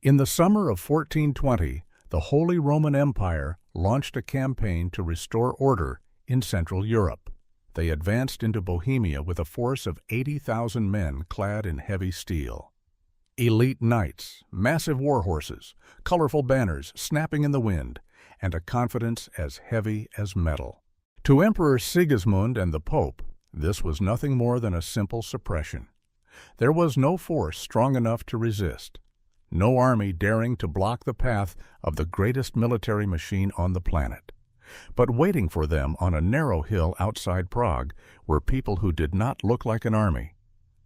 In the summer of 1420, the Holy Roman Empire launched a campaign to restore order in Central Europe. They advanced into Bohemia with a force of 80,000 men clad in heavy steel. Elite knights, massive war horses, colorful banners snapping in the wind, and a confidence as heavy as metal. To Emperor Sigismund and the Pope, this was nothing more than a simple suppression. There was no force strong enough to resist, no army daring to block the path of the greatest military machine on the planet. But waiting for them on a narrow hill outside Prague were people who did not look like an army.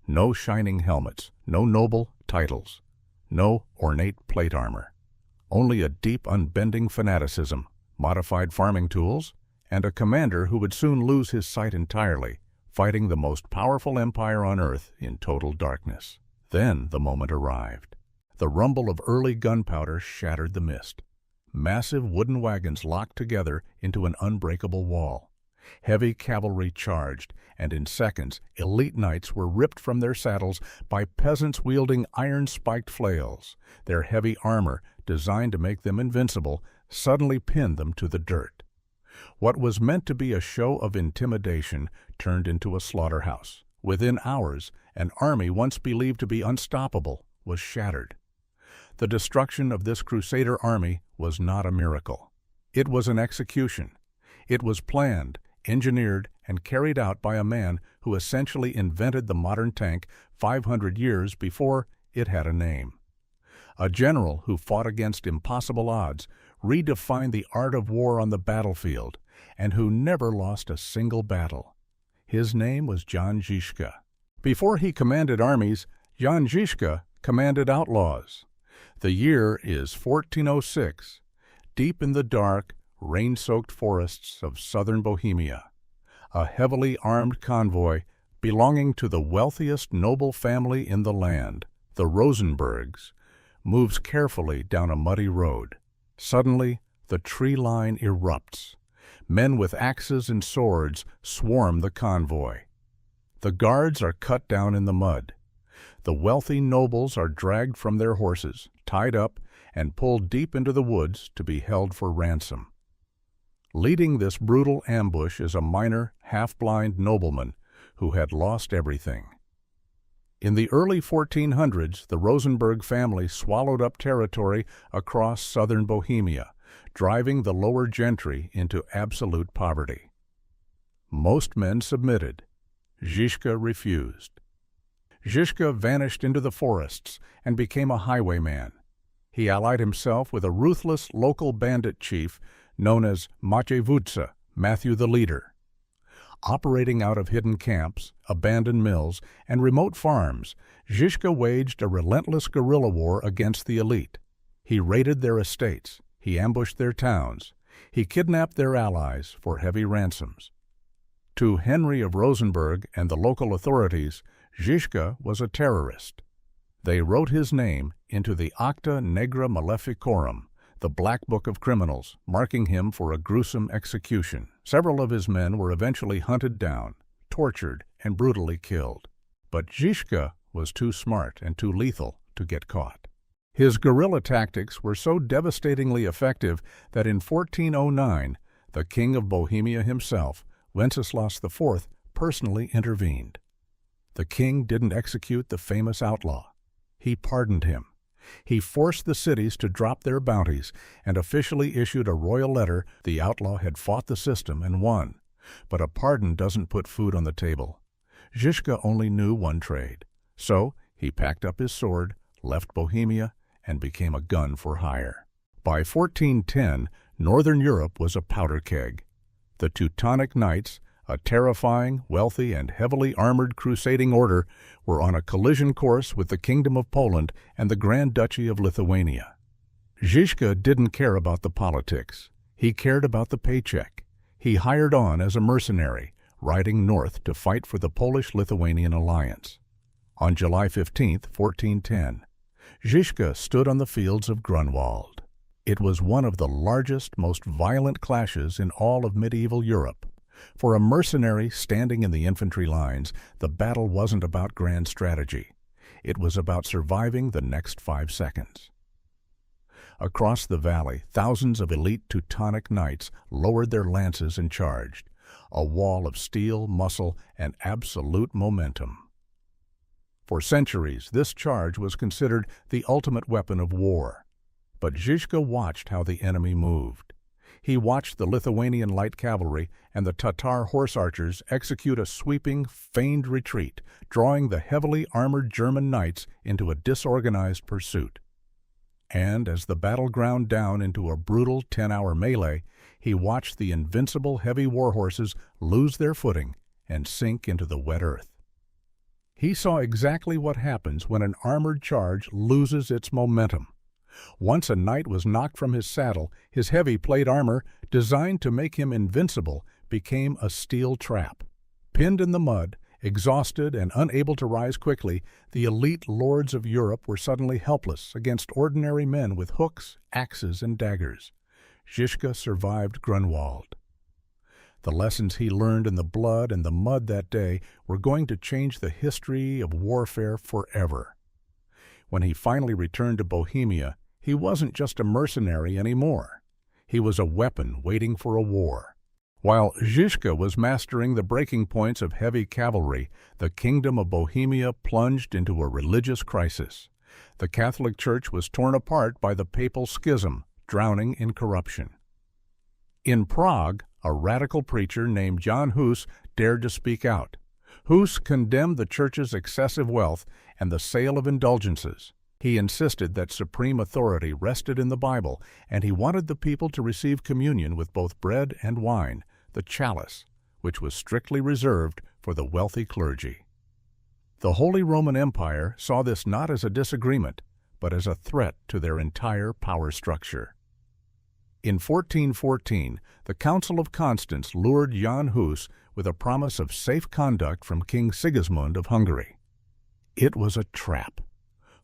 No shining helmets, no noble titles, no ornate plate armor. Only a deep, unbending fanaticism, modified farming tools, and a commander who would soon lose his sight entirely, fighting the most powerful empire on earth in total darkness. Then the moment arrived. The rumble of early gunpowder shattered the mist. Massive wooden wagons locked together into an unbreakable wall. Heavy cavalry charged, and in seconds, elite knights were ripped from their saddles by peasants wielding iron-spiked flails. Their heavy armor, designed to make them invincible, suddenly pinned them to the dirt. What was meant to be a show of intimidation turned into a slaughterhouse. Within hours, an army once believed to be unstoppable was shattered. The destruction of this crusader army was not a miracle. It was an execution. It was planned, engineered, and carried out by a man who essentially invented the modern tank 500 years before it had a name. A general who fought against impossible odds, redefined the art of war on the battlefield, and who never lost a single battle. His name was Jan Žižka. Before he commanded armies, Jan Žižka commanded outlaws. The year is 1406, deep in the dark, rain-soaked forests of southern Bohemia. A heavily armed convoy belonging to the wealthiest noble family in the land, the Rosenbergs, moves carefully down a muddy road. Suddenly, the tree line erupts. Men with axes and swords swarm the convoy. The guards are cut down in the mud. The wealthy nobles are dragged from their horses, tied up, and pulled deep into the woods to be held for ransom. Leading this brutal ambush is a minor, half-blind nobleman who had lost everything. In the early 1400s, the Rosenberg family swallowed up territory across southern Bohemia, driving the lower gentry into absolute poverty. Most men submitted. Žižka refused. Žižka vanished into the forests and became a highwayman. He allied himself with a ruthless local bandit chief known as Matejvudsa, Matthew the Leader. Operating out of hidden camps, abandoned mills, and remote farms, Žižka waged a relentless guerrilla war against the elite. He raided their estates. He ambushed their towns. He kidnapped their allies for heavy ransoms. To Henry of Rosenberg and the local authorities, Žižka was a terrorist. They wrote his name into the Acta Negra Maleficorum, the Black Book of Criminals, marking him for a gruesome execution. Several of his men were eventually hunted down, tortured, and brutally killed. But Žižka was too smart and too lethal to get caught. His guerrilla tactics were so devastatingly effective that in 1409, the King of Bohemia himself, Wenceslas IV, personally intervened. The king didn't execute the famous outlaw. He pardoned him. He forced the cities to drop their bounties and officially issued a royal letter. The outlaw had fought the system and won, but a pardon doesn't put food on the table. Žižka only knew one trade, so he packed up his sword, left Bohemia, and became a gun for hire. By 1410, Northern Europe was a powder keg. The Teutonic Knights, a terrifying, wealthy, and heavily armored crusading order, were on a collision course with the Kingdom of Poland and the Grand Duchy of Lithuania. Žižka didn't care about the politics. He cared about the paycheck. He hired on as a mercenary, riding north to fight for the Polish-Lithuanian alliance. On July 15, 1410, Žižka stood on the fields of Grunwald. It was one of the largest, most violent clashes in all of medieval Europe. For a mercenary standing in the infantry lines, the battle wasn't about grand strategy. It was about surviving the next 5 seconds. Across the valley, thousands of elite Teutonic knights lowered their lances and charged, a wall of steel, muscle, and absolute momentum. For centuries, this charge was considered the ultimate weapon of war. But Žižka watched how the enemy moved. He watched the Lithuanian light cavalry and the Tatar horse archers execute a sweeping, feigned retreat, drawing the heavily armored German knights into a disorganized pursuit. And as the battle ground down into a brutal 10-hour melee, he watched the invincible heavy war horses lose their footing and sink into the wet earth. He saw exactly what happens when an armored charge loses its momentum. Once a knight was knocked from his saddle, his heavy plate armor, designed to make him invincible, became a steel trap. Pinned in the mud, exhausted and unable to rise quickly, the elite lords of Europe were suddenly helpless against ordinary men with hooks, axes, and daggers. Žižka survived Grunwald. The lessons he learned in the blood and the mud that day were going to change the history of warfare forever. When he finally returned to Bohemia, he wasn't just a mercenary anymore. He was a weapon waiting for a war. While Žižka was mastering the breaking points of heavy cavalry, the kingdom of Bohemia plunged into a religious crisis. The Catholic Church was torn apart by the papal schism, drowning in corruption. In Prague, a radical preacher named Jan Hus dared to speak out. Hus condemned the Church's excessive wealth and the sale of indulgences. He insisted that supreme authority rested in the Bible, and he wanted the people to receive communion with both bread and wine, the chalice, which was strictly reserved for the wealthy clergy. The Holy Roman Empire saw this not as a disagreement, but as a threat to their entire power structure. In 1414, the Council of Constance lured Jan Hus with a promise of safe conduct from King Sigismund of Hungary. It was a trap.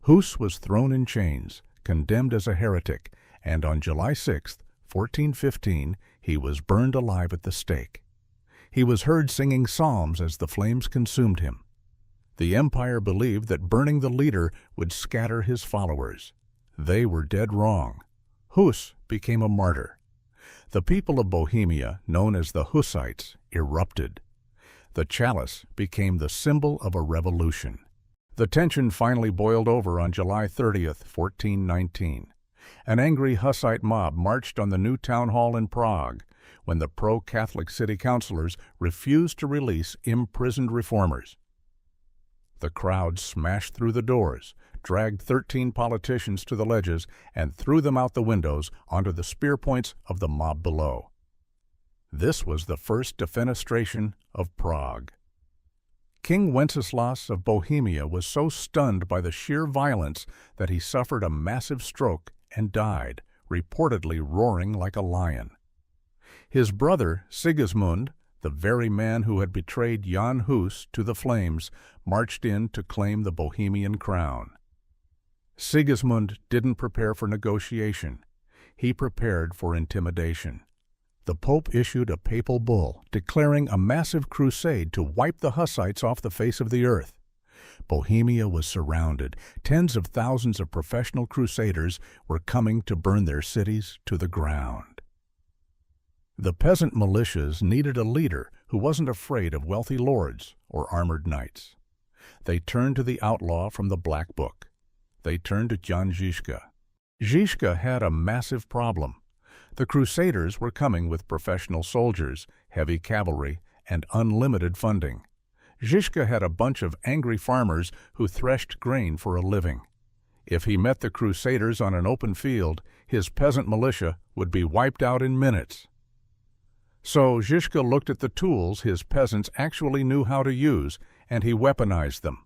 Hus was thrown in chains, condemned as a heretic, and on July 6, 1415, he was burned alive at the stake. He was heard singing psalms as the flames consumed him. The empire believed that burning the leader would scatter his followers. They were dead wrong. Hus became a martyr. The people of Bohemia, known as the Hussites, erupted. The chalice became the symbol of a revolution. The tension finally boiled over on July 30th, 1419. An angry Hussite mob marched on the new town hall in Prague when the pro-Catholic city councilors refused to release imprisoned reformers. The crowd smashed through the doors, dragged 13 politicians to the ledges, and threw them out the windows onto the spear points of the mob below. This was the first defenestration of Prague. King Wenceslas of Bohemia was so stunned by the sheer violence that he suffered a massive stroke and died, reportedly roaring like a lion. His brother, Sigismund, the very man who had betrayed Jan Hus to the flames, marched in to claim the Bohemian crown. Sigismund didn't prepare for negotiation. He prepared for intimidation. The Pope issued a papal bull declaring a massive crusade to wipe the Hussites off the face of the earth. Bohemia was surrounded. Tens of thousands of professional crusaders were coming to burn their cities to the ground. The peasant militias needed a leader who wasn't afraid of wealthy lords or armored knights. They turned to the outlaw from the Black Book. They turned to Jan Žižka. Žižka had a massive problem. The crusaders were coming with professional soldiers, heavy cavalry, and unlimited funding. Žižka had a bunch of angry farmers who threshed grain for a living. If he met the crusaders on an open field, his peasant militia would be wiped out in minutes. So Žižka looked at the tools his peasants actually knew how to use, and he weaponized them.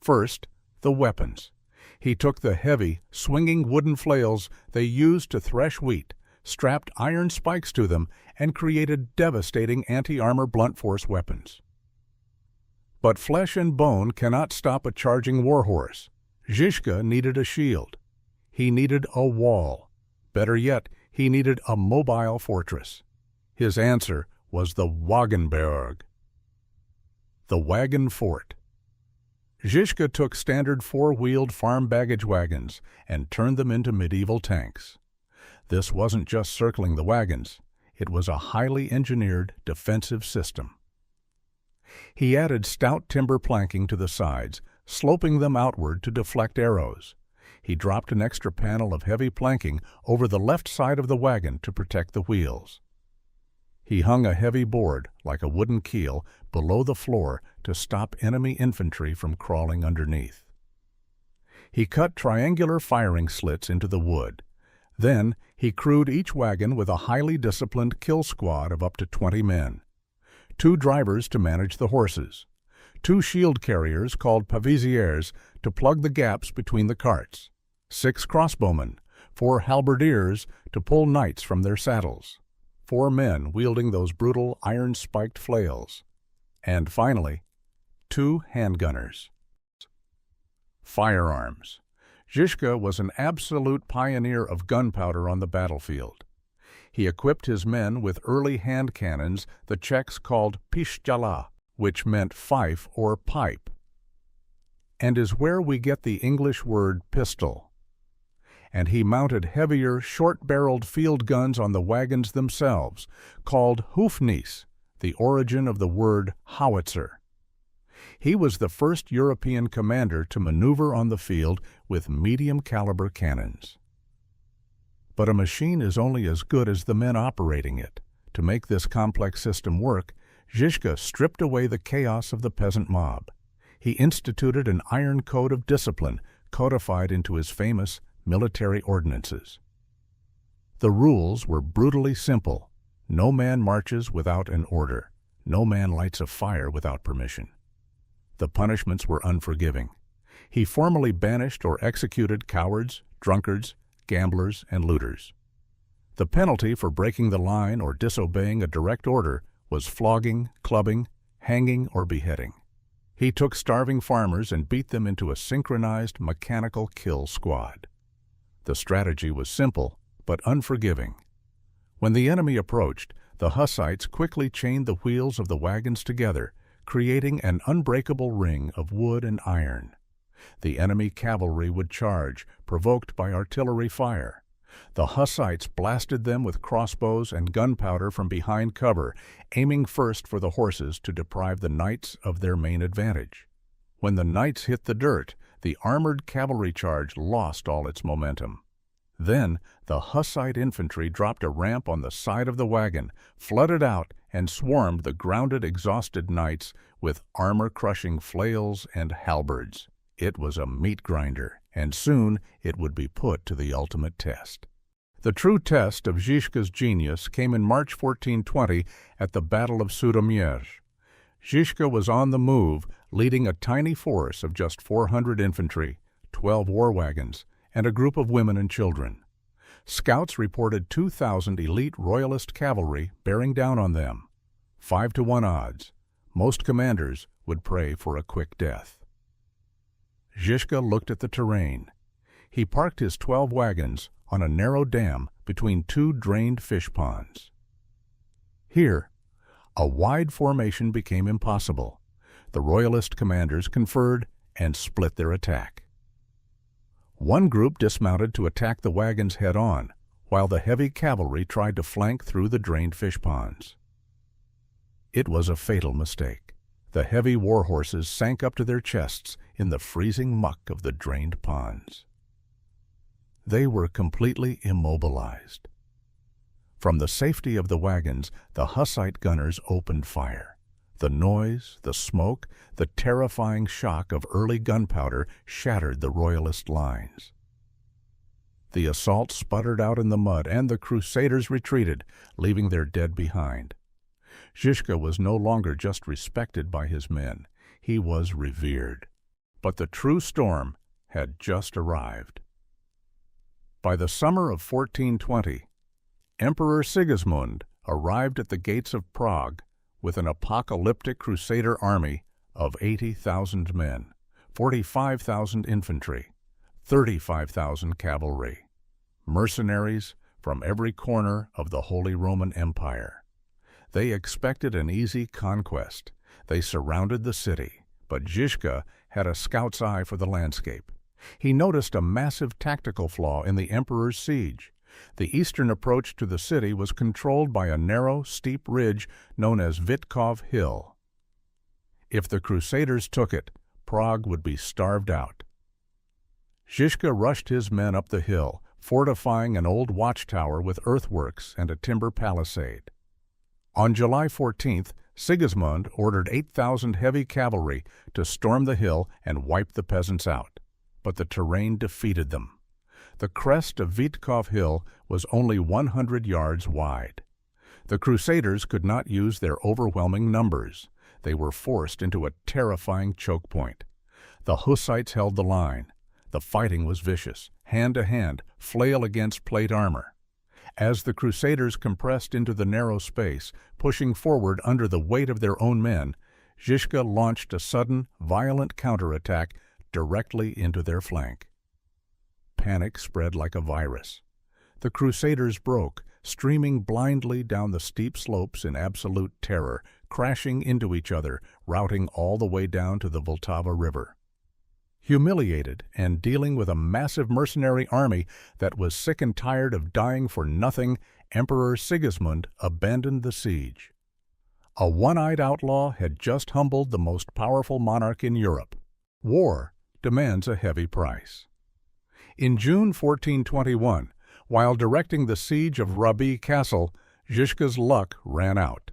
First, the weapons. He took the heavy, swinging wooden flails they used to thresh wheat, strapped iron spikes to them, and created devastating anti-armor blunt force weapons. But flesh and bone cannot stop a charging warhorse. Žižka needed a shield. He needed a wall. Better yet, he needed a mobile fortress. His answer was the Wagenburg, the wagon fort. Žižka took standard four-wheeled farm baggage wagons and turned them into medieval tanks. This wasn't just circling the wagons. It was a highly engineered defensive system. He added stout timber planking to the sides, sloping them outward to deflect arrows. He dropped an extra panel of heavy planking over the left side of the wagon to protect the wheels. He hung a heavy board, like a wooden keel, below the floor to stop enemy infantry from crawling underneath. He cut triangular firing slits into the wood. Then he crewed each wagon with a highly disciplined kill squad of up to 20 men. 2 drivers to manage the horses. 2 shield carriers called pavisiers to plug the gaps between the carts. 6 crossbowmen, 4 halberdiers to pull knights from their saddles. 4 men wielding those brutal iron-spiked flails. And finally, 2 handgunners. Firearms. Žižka was an absolute pioneer of gunpowder on the battlefield. He equipped his men with early hand cannons the Czechs called pišťala, which meant fife or pipe, and is where we get the English word pistol. And he mounted heavier, short-barreled field guns on the wagons themselves, called hoefnies, the origin of the word howitzer. He was the first European commander to maneuver on the field with medium-caliber cannons. But a machine is only as good as the men operating it. To make this complex system work, Žižka stripped away the chaos of the peasant mob. He instituted an iron code of discipline codified into his famous military ordinances. The rules were brutally simple. No man marches without an order. No man lights a fire without permission. The punishments were unforgiving. He formally banished or executed cowards, drunkards, gamblers, and looters. The penalty for breaking the line or disobeying a direct order was flogging, clubbing, hanging, or beheading. He took starving farmers and beat them into a synchronized mechanical kill squad. The strategy was simple, but unforgiving. When the enemy approached, the Hussites quickly chained the wheels of the wagons together, creating an unbreakable ring of wood and iron. The enemy cavalry would charge, provoked by artillery fire. The Hussites blasted them with crossbows and gunpowder from behind cover, aiming first for the horses to deprive the knights of their main advantage. When the knights hit the dirt, the armored cavalry charge lost all its momentum. Then the Hussite infantry dropped a ramp on the side of the wagon, flooded out, and swarmed the grounded, exhausted knights with armor-crushing flails and halberds. It was a meat grinder, and soon it would be put to the ultimate test. The true test of Žižka's genius came in March 1420 at the Battle of Sudomierz. Žižka was on the move, leading a tiny force of just 400 infantry, 12 war wagons, and a group of women and children. Scouts reported 2,000 elite royalist cavalry bearing down on them. 5-to-1 odds. Most commanders would pray for a quick death. Žižka looked at the terrain. He parked his 12 wagons on a narrow dam between 2 drained fish ponds. Here, a wide formation became impossible. The royalist commanders conferred and split their attack. One group dismounted to attack the wagons head-on, while the heavy cavalry tried to flank through the drained fish ponds. It was a fatal mistake. The heavy war horses sank up to their chests in the freezing muck of the drained ponds. They were completely immobilized. From the safety of the wagons, the Hussite gunners opened fire. The noise, the smoke, the terrifying shock of early gunpowder shattered the royalist lines. The assault sputtered out in the mud, and the crusaders retreated, leaving their dead behind. Žižka was no longer just respected by his men. He was revered. But the true storm had just arrived. By the summer of 1420, Emperor Sigismund arrived at the gates of Prague with an apocalyptic crusader army of 80,000 men, 45,000 infantry, 35,000 cavalry, mercenaries from every corner of the Holy Roman Empire. They expected an easy conquest. They surrounded the city, but Žižka had a scout's eye for the landscape. He noticed a massive tactical flaw in the emperor's siege. The eastern approach to the city was controlled by a narrow, steep ridge known as Witkov Hill. If the Crusaders took it, Prague would be starved out. Žižka rushed his men up the hill, fortifying an old watchtower with earthworks and a timber palisade. On July 14th, Sigismund ordered 8,000 heavy cavalry to storm the hill and wipe the peasants out, but the terrain defeated them. The crest of Witkov Hill was only 100 yards wide. The Crusaders could not use their overwhelming numbers. They were forced into a terrifying choke point. The Hussites held the line. The fighting was vicious, hand-to-hand, flail against plate armor. As the Crusaders compressed into the narrow space, pushing forward under the weight of their own men, Žižka launched a sudden, violent counterattack directly into their flank. Panic spread like a virus. The Crusaders broke, streaming blindly down the steep slopes in absolute terror, crashing into each other, routing all the way down to the Vltava River. Humiliated and dealing with a massive mercenary army that was sick and tired of dying for nothing, Emperor Sigismund abandoned the siege. A one-eyed outlaw had just humbled the most powerful monarch in Europe. War demands a heavy price. In June 1421, while directing the siege of Rabi Castle, Žižka's luck ran out.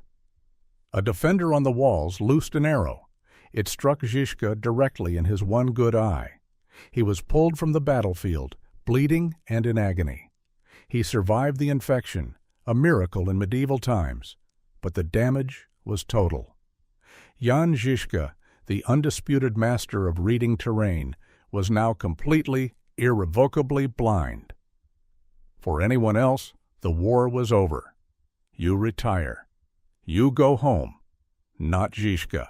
A defender on the walls loosed an arrow. It struck Žižka directly in his one good eye. He was pulled from the battlefield, bleeding and in agony. He survived the infection, a miracle in medieval times, but the damage was total. Jan Žižka, the undisputed master of reading terrain, was now completely, irrevocably blind. For anyone else, the war was over. You retire. You go home. Not Žižka.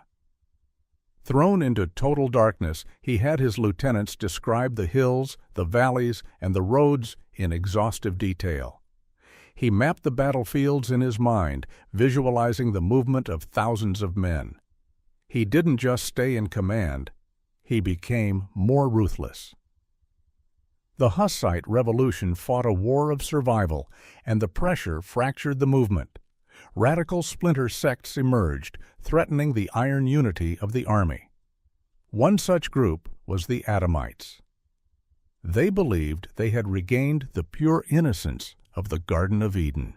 Thrown into total darkness, he had his lieutenants describe the hills, the valleys, and the roads in exhaustive detail. He mapped the battlefields in his mind, visualizing the movement of thousands of men. He didn't just stay in command, he became more ruthless. The Hussite Revolution fought a war of survival, and the pressure fractured the movement. Radical splinter sects emerged, threatening the iron unity of the army. One such group was the Adamites. They believed they had regained the pure innocence of the Garden of Eden.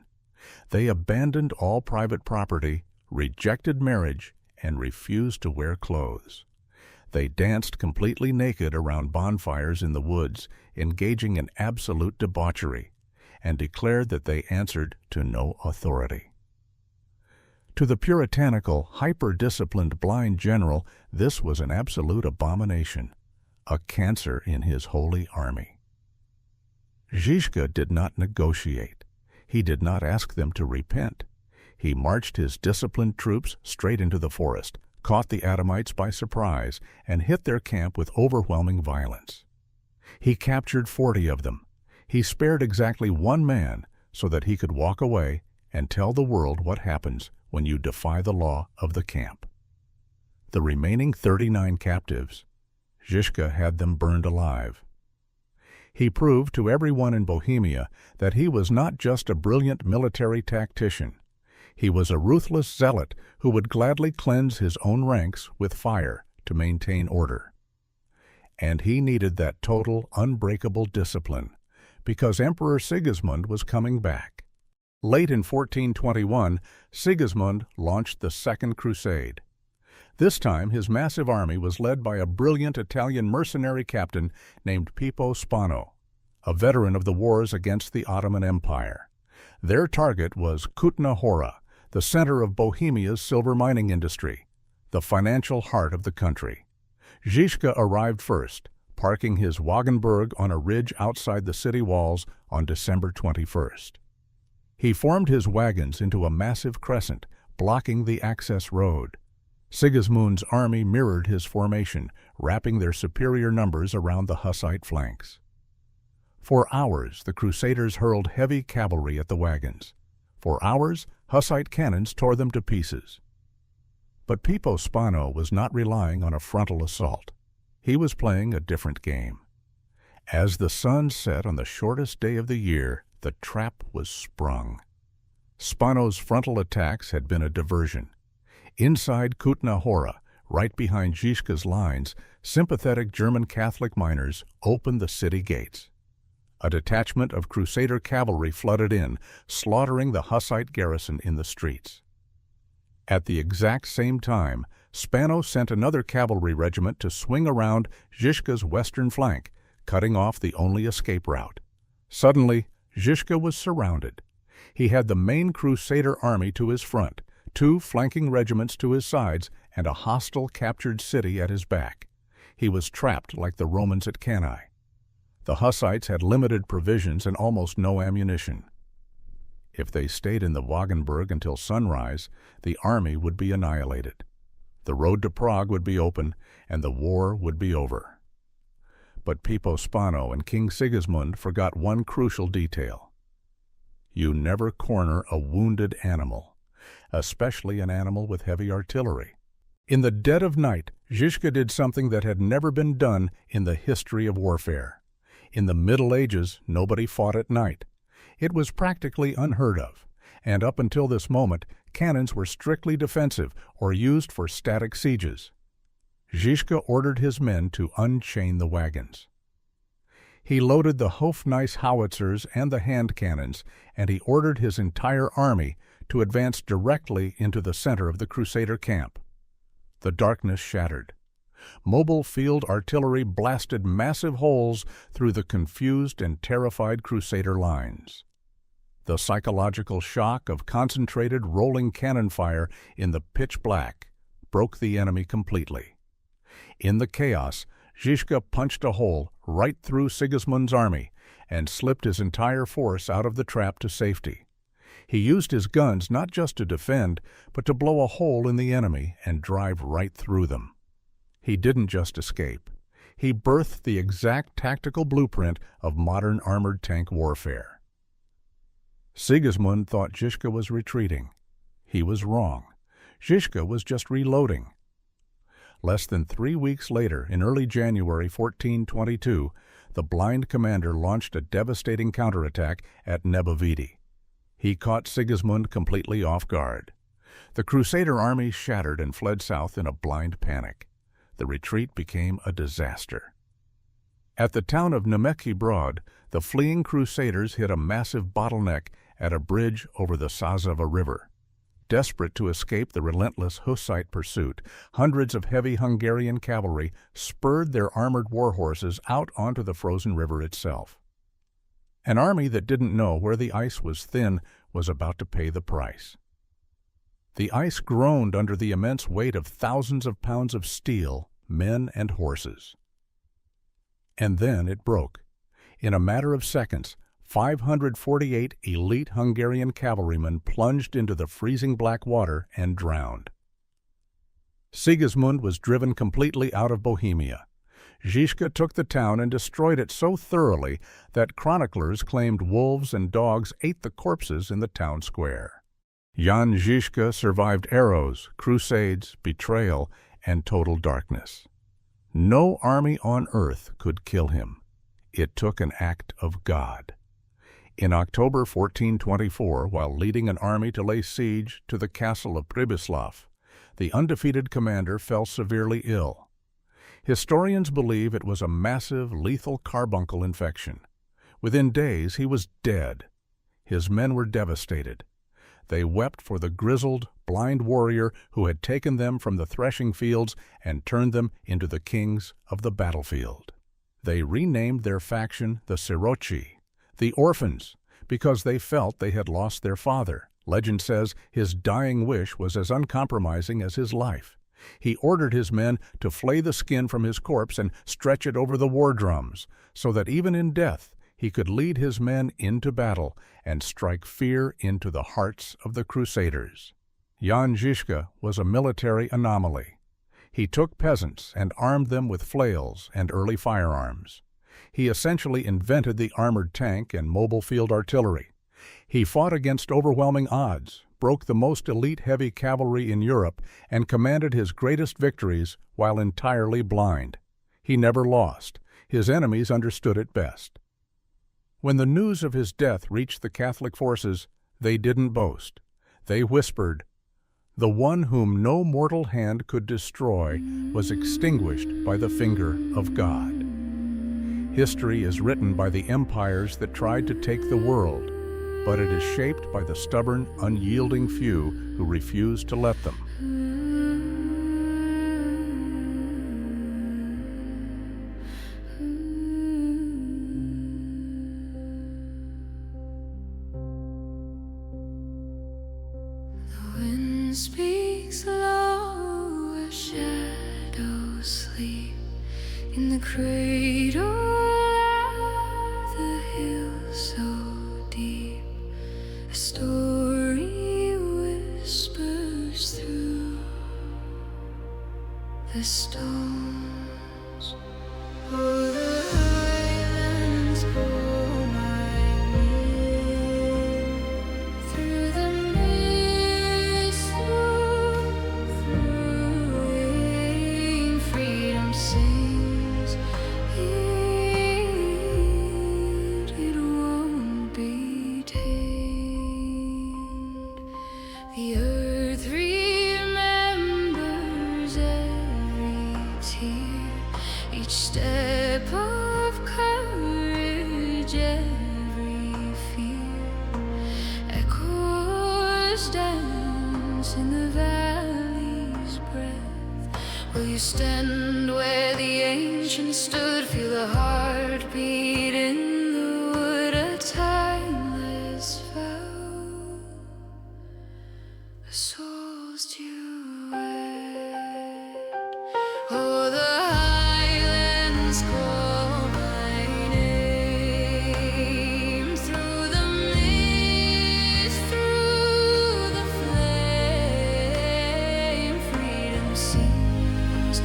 They abandoned all private property, rejected marriage, and refused to wear clothes. They danced completely naked around bonfires in the woods, engaging in absolute debauchery, and declared that they answered to no authority. To the puritanical, hyper-disciplined blind general, this was an absolute abomination, a cancer in his holy army. Žižka did not negotiate. He did not ask them to repent. He marched his disciplined troops straight into the forest, caught the Adamites by surprise, and hit their camp with overwhelming violence. He captured 40 of them. He spared exactly one man so that he could walk away and tell the world what happens when you defy the law of the camp. The remaining 39 captives, Žižka had them burned alive. He proved to everyone in Bohemia that he was not just a brilliant military tactician. He was a ruthless zealot who would gladly cleanse his own ranks with fire to maintain order. And he needed that total, unbreakable discipline, because Emperor Sigismund was coming back. Late in 1421, Sigismund launched the Second Crusade. This time, his massive army was led by a brilliant Italian mercenary captain named Pippo Spano, a veteran of the wars against the Ottoman Empire. Their target was Kutna Hora, the center of Bohemia's silver mining industry, the financial heart of the country. Žižka arrived first, parking his Wagenburg on a ridge outside the city walls on December 21st. He formed his wagons into a massive crescent, blocking the access road. Sigismund's army mirrored his formation, wrapping their superior numbers around the Hussite flanks. For hours, the Crusaders hurled heavy cavalry at the wagons. For hours, Hussite cannons tore them to pieces. But Pippo Spano was not relying on a frontal assault. He was playing a different game. As the sun set on the shortest day of the year, The trap was sprung. Spano's frontal attacks had been a diversion. Inside Kutna Hora, right behind Žižka's lines, sympathetic German Catholic miners opened the city gates. A detachment of crusader cavalry flooded in, slaughtering the Hussite garrison in the streets. At the exact same time, Spano sent another cavalry regiment to swing around Žižka's western flank, cutting off the only escape route. Suddenly, Žižka was surrounded. He had the main crusader army to his front, 2 flanking regiments to his sides, and a hostile captured city at his back. He was trapped like the Romans at Cannae. The Hussites had limited provisions and almost no ammunition. If they stayed in the Wagenburg until sunrise, the army would be annihilated. The road to Prague would be open, and the war would be over. But Pippo Spano and King Sigismund forgot one crucial detail. You never corner a wounded animal, especially an animal with heavy artillery. In the dead of night, Žižka did something that had never been done in the history of warfare. In the Middle Ages, nobody fought at night. It was practically unheard of, and up until this moment, cannons were strictly defensive or used for static sieges. Žižka ordered his men to unchain the wagons. He loaded the Hofneis howitzers and the hand cannons, and he ordered his entire army to advance directly into the center of the Crusader camp. The darkness shattered. Mobile field artillery blasted massive holes through the confused and terrified Crusader lines. The psychological shock of concentrated rolling cannon fire in the pitch black broke the enemy completely. In the chaos, Žižka punched a hole right through Sigismund's army and slipped his entire force out of the trap to safety. He used his guns not just to defend, but to blow a hole in the enemy and drive right through them. He didn't just escape. He birthed the exact tactical blueprint of modern armored tank warfare. Sigismund thought Žižka was retreating. He was wrong. Žižka was just reloading. Less than 3 weeks later, in early January 1422, the blind commander launched a devastating counterattack at Nebovidi. He caught Sigismund completely off guard. The Crusader army shattered and fled south in a blind panic. The retreat became a disaster. At the town of Nemeki Broad, the fleeing Crusaders hit a massive bottleneck at a bridge over the Sazava River. Desperate to escape the relentless Hussite pursuit, hundreds of heavy Hungarian cavalry spurred their armored war horses out onto the frozen river itself. An army that didn't know where the ice was thin was about to pay the price. The ice groaned under the immense weight of thousands of pounds of steel, men and horses. And then it broke. In a matter of seconds, 548 elite Hungarian cavalrymen plunged into the freezing black water and drowned. Sigismund was driven completely out of Bohemia. Žižka took the town and destroyed it so thoroughly that chroniclers claimed wolves and dogs ate the corpses in the town square. Jan Žižka survived arrows, crusades, betrayal, and total darkness. No army on earth could kill him. It took an act of God. In October 1424, while leading an army to lay siege to the castle of Pribislav, the undefeated commander fell severely ill. Historians believe it was a massive, lethal carbuncle infection. Within days, he was dead. His men were devastated. They wept for the grizzled, blind warrior who had taken them from the threshing fields and turned them into the kings of the battlefield. They renamed their faction the Siroci, the orphans, because they felt they had lost their father. Legend says his dying wish was as uncompromising as his life. He ordered his men to flay the skin from his corpse and stretch it over the war drums, so that even in death he could lead his men into battle and strike fear into the hearts of the Crusaders. Jan Žižka was a military anomaly. He took peasants and armed them with flails and early firearms. He essentially invented the armored tank and mobile field artillery. He fought against overwhelming odds, broke the most elite heavy cavalry in Europe, and commanded his greatest victories while entirely blind. He never lost. His enemies understood it best. When the news of his death reached the Catholic forces, they didn't boast. They whispered, "The one whom no mortal hand could destroy was extinguished by the finger of God." History is written by the empires that tried to take the world, but it is shaped by the stubborn, unyielding few who refused to let them. The wind speaks low as shadows sleep in the cradle of the hill so deep. A story whispers through the stones. Oh, the highlands call my name through the mist, through rain. Freedom sings. It won't be tamed. The earth remembers every tear, each step of courage, every fear. Echoes dance in the valley's breath. Will you stand where the ancients stood? Feel the heartbeat in the wood, a timeless vow, a soul's duet. Oh, the highlands call my name through the mist, through the flame. Freedom sings.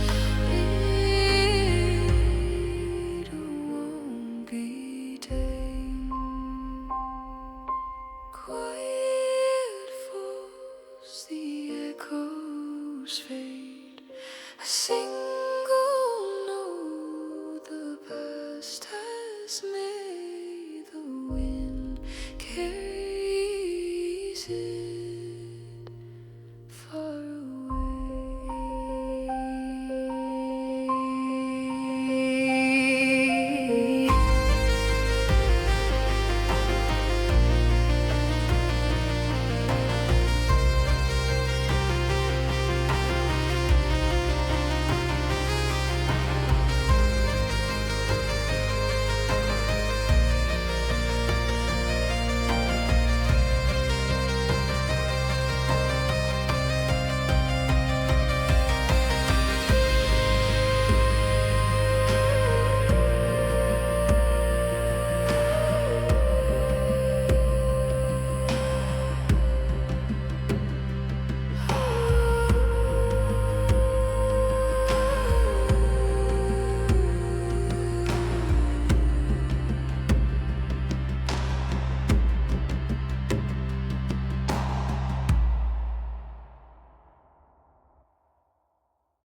It won't be tamed. Quiet falls, the echoes fade. A single note the past has made. The wind carries it.